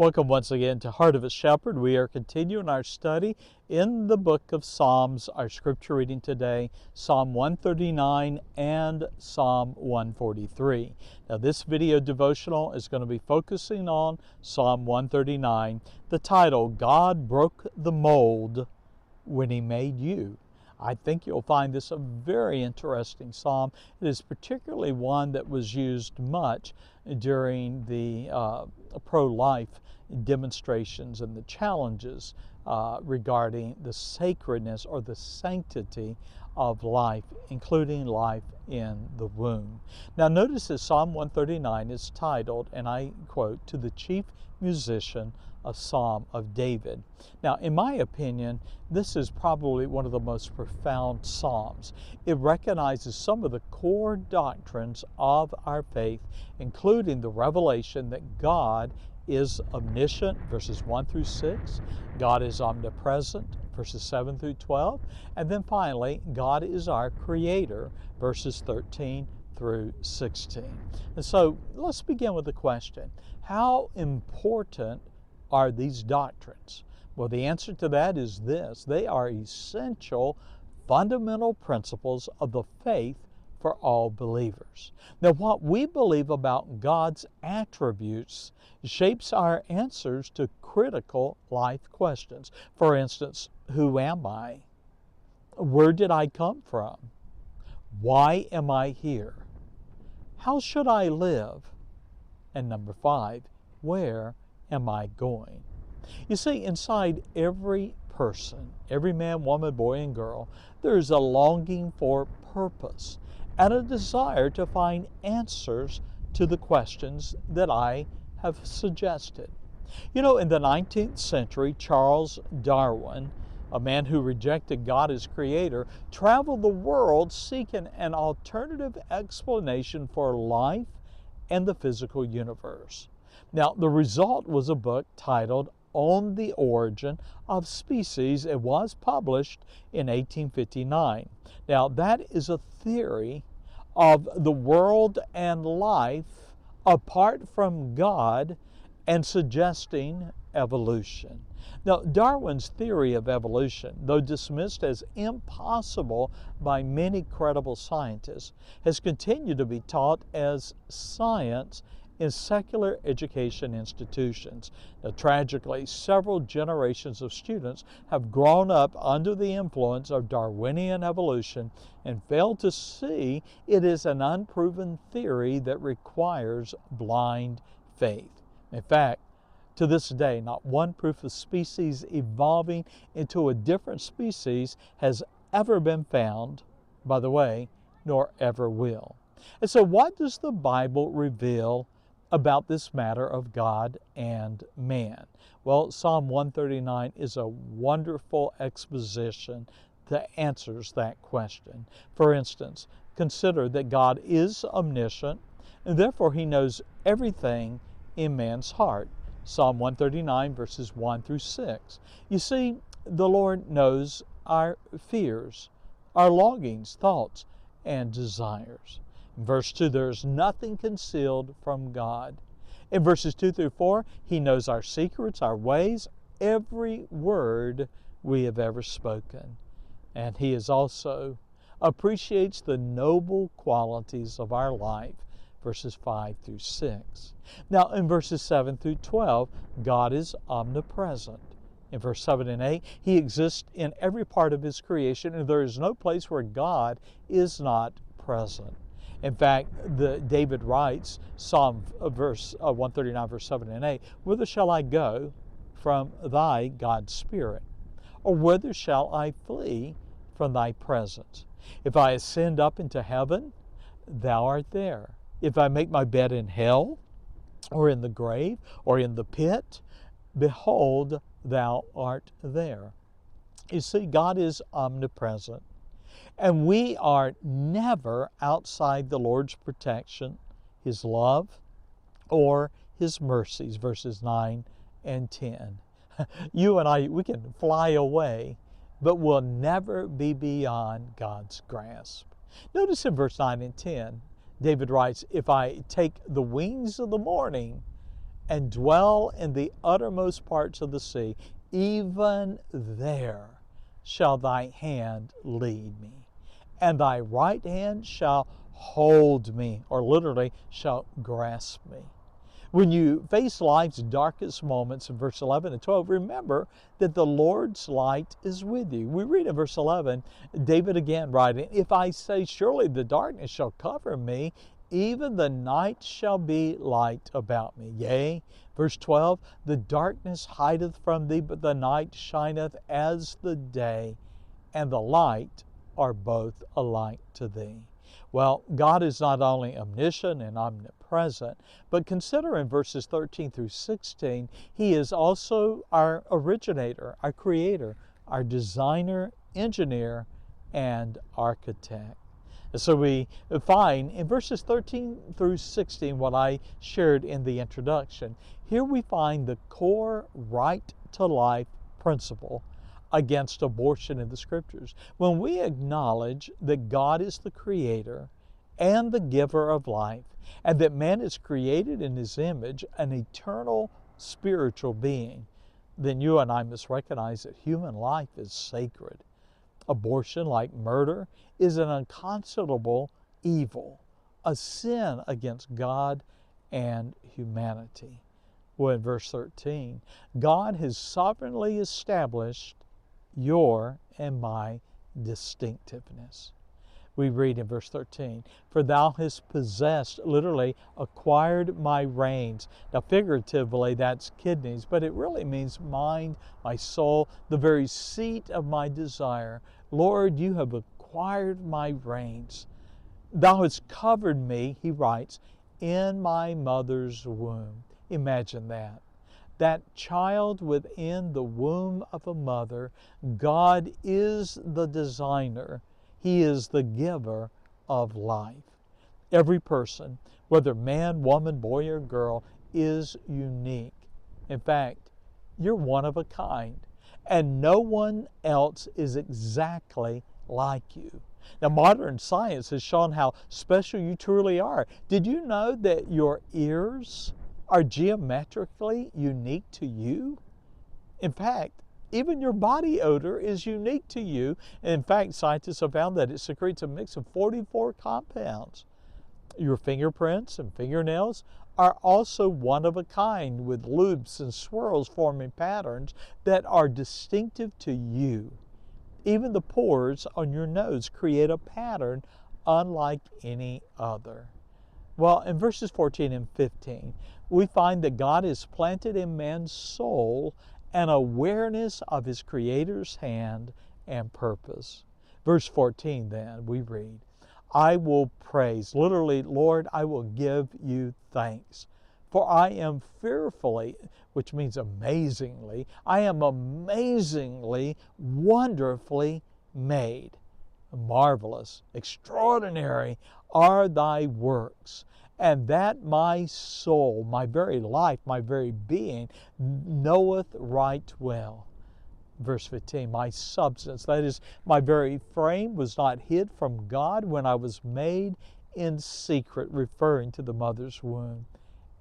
Welcome once again to Heart of a Shepherd. We are continuing our study in the book of Psalms. Our scripture reading today, Psalm 139 and Psalm 143. Now this video devotional is going to be focusing on Psalm 139, the title, God Broke the Mold When He Made You. I think you'll find this a very interesting psalm. It is particularly one that was used much during the pro-life demonstrations and the challenges regarding the sacredness or the sanctity of life, including life in the womb. Now notice that Psalm 139 is titled, and I quote, "To the chief musician, a psalm of David." Now, in my opinion, this is probably one of the most profound psalms. It recognizes some of the core doctrines of our faith, including the revelation that God is omniscient, verses 1 through 6. God is omnipresent, verses 7 through 12. And then finally, God is our creator, verses 13 through 16. And so let's begin with the question, how important are these doctrines? Well, the answer to that is this: they are essential, fundamental principles of the faith for all believers. Now, what we believe about God's attributes shapes our answers to critical life questions. For instance, who am I? Where did I come from? Why am I here? How should I live? And number 5, where am I going? You see, inside every person, every man, woman, boy, and girl, there is a longing for purpose and a desire to find answers to the questions that I have suggested. You know, in the 19th century, Charles Darwin, a man who rejected God as creator, traveled the world seeking an alternative explanation for life and the physical universe. Now, the result was a book titled On the Origin of Species. It was published in 1859. Now, that is a theory of the world and life apart from God and suggesting evolution. Now, Darwin's theory of evolution, though dismissed as impossible by many credible scientists, has continued to be taught as science in secular education institutions. Now, tragically, several generations of students have grown up under the influence of Darwinian evolution and failed to see it is an unproven theory that requires blind faith. In fact, to this day, not one proof of species evolving into a different species has ever been found, by the way, nor ever will. And so what does the Bible reveal about this matter of God and man? Well, Psalm 139 is a wonderful exposition that answers that question. For instance, consider that God is omniscient, and therefore He knows everything in man's heart. Psalm 139, verses 1 through 6. You see, the Lord knows our fears, our longings, thoughts, and desires. In verse 2, there is nothing concealed from God. In verses 2 through 4, He knows our secrets, our ways, every word we have ever spoken. And He is also appreciates the noble qualities of our life, verses 5 through 6. Now, in verses 7 through 12, God is omnipresent. In verse 7 and 8, He exists in every part of His creation, and there is no place where God is not present. In fact, David writes, Psalm 139, verse 7 and 8, "Whither shall I go from Thy, God's Spirit? Or whither shall I flee from Thy presence? If I ascend up into heaven, Thou art there. If I make my bed in hell, or in the grave, or in the pit, behold, Thou art there." You see, God is omnipresent. And we are never outside the Lord's protection, His love, or His mercies, verses 9 and 10. You and I, we can fly away, but we'll never be beyond God's grasp. Notice in verse 9 and 10, David writes, "If I take the wings of the morning and dwell in the uttermost parts of the sea, even there shall thy hand lead me, and thy right hand shall hold me, or literally, shall grasp me. When you face life's darkest moments in verse 11 and 12, remember that the Lord's light is with you. We read in verse 11, David again writing, "If I say, surely the darkness shall cover me, even the night shall be light about me. Yea," verse 12, "the darkness hideth from thee, but the night shineth as the day, and the light are both alike to thee." Well, God is not only omniscient and omnipresent, but consider in verses 13 through 16, He is also our originator, our creator, our designer, engineer, and architect. And so we find in verses 13 through 16 what I shared in the introduction. Here we find the core right to life principle against abortion in the Scriptures. When we acknowledge that God is the creator and the giver of life, and that man is created in His image, an eternal spiritual being, then you and I must recognize that human life is sacred. Abortion, like murder, is an unconscionable evil, a sin against God and humanity. Well, in verse 13, God has sovereignly established your and my distinctiveness. We read in verse 13, "For thou hast possessed," literally, "acquired my reins." Now, figuratively, that's kidneys, but it really means mind, my soul, the very seat of my desire. Lord, you have acquired my reins. Thou hast covered me, he writes, in my mother's womb. Imagine that. That child within the womb of a mother, God is the designer. He is the giver of life. Every person, whether man, woman, boy, or girl, is unique. In fact, you're one of a kind, and no one else is exactly like you. Now, modern science has shown how special you truly are. Did you know that your ears are geometrically unique to you? In fact, even your body odor is unique to you. In fact, scientists have found that it secretes a mix of 44 compounds. Your fingerprints and fingernails are also one of a kind, with loops and swirls forming patterns that are distinctive to you. Even the pores on your nose create a pattern unlike any other. Well, in verses 14 and 15, we find that God has planted in man's soul an awareness of his Creator's hand and purpose. Verse 14, then, we read, "I will praise," literally, Lord, I will give you thanks. "For I am fearfully," which means amazingly, I am amazingly, wonderfully made. Marvelous, extraordinary are thy works, and that my soul, my very life, my very being, knoweth right well. Verse 15, "My substance," that is, my very frame, "was not hid from God when I was made in secret," referring to the mother's womb,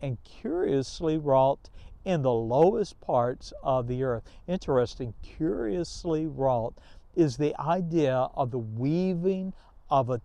"and curiously wrought in the lowest parts of the earth." Interesting, curiously wrought is the idea of the weaving of a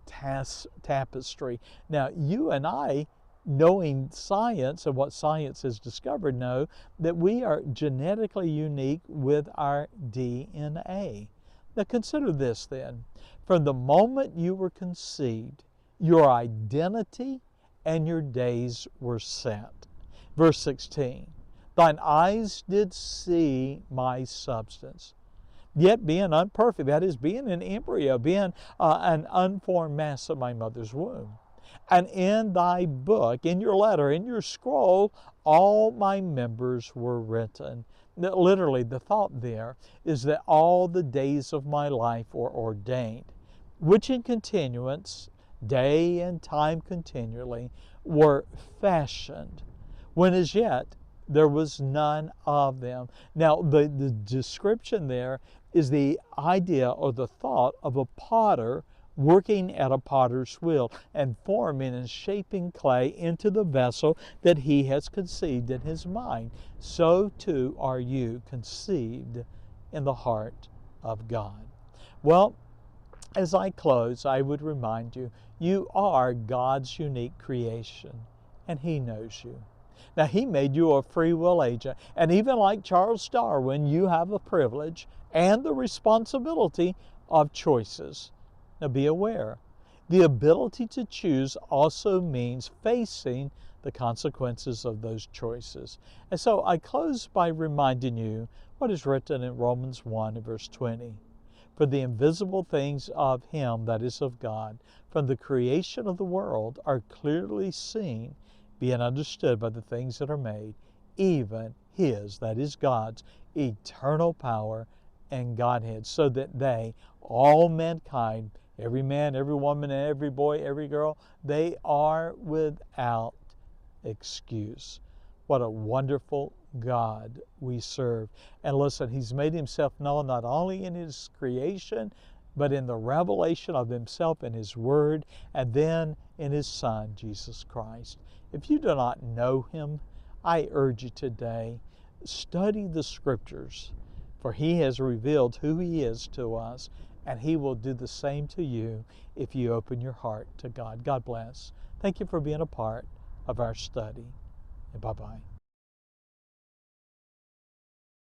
tapestry. Now, you and I, knowing science and what science has discovered, know that we are genetically unique with our DNA. Now, consider this then. From the moment you were conceived, your identity and your days were set. Verse 16, "Thine eyes did see my substance, yet being unperfect," that is, being an embryo, being an unformed mass of my mother's womb. "And in thy book," in your letter, in your scroll, "all my members were written." Literally, the thought there is that all the days of my life were ordained, which in continuance, day and time continually, were fashioned, when as yet there was none of them. Now, the description there is the idea or the thought of a potter working at a potter's wheel and forming and shaping clay into the vessel that he has conceived in his mind. So too are you conceived in the heart of God. Well, as I close, I would remind you, you are God's unique creation, and He knows you. Now, He made you a free will agent, and even like Charles Darwin, you have a privilege and the responsibility of choices. Now, be aware, the ability to choose also means facing the consequences of those choices. And so I close by reminding you what is written in Romans 1 verse 20. For the invisible things of Him, that is of God, from the creation of the world are clearly seen, being understood by the things that are made, even His, that is God's, eternal power and Godhead, so that they, all mankind, every man, every woman, every boy, every girl, they are without excuse. What a wonderful God we serve. And listen, He's made Himself known not only in His creation, but in the revelation of Himself in His Word, and then in His Son, Jesus Christ. If you do not know Him, I urge you today, study the Scriptures, for He has revealed who He is to us, and He will do the same to you if you open your heart to God. God bless. Thank you for being a part of our study. And bye-bye.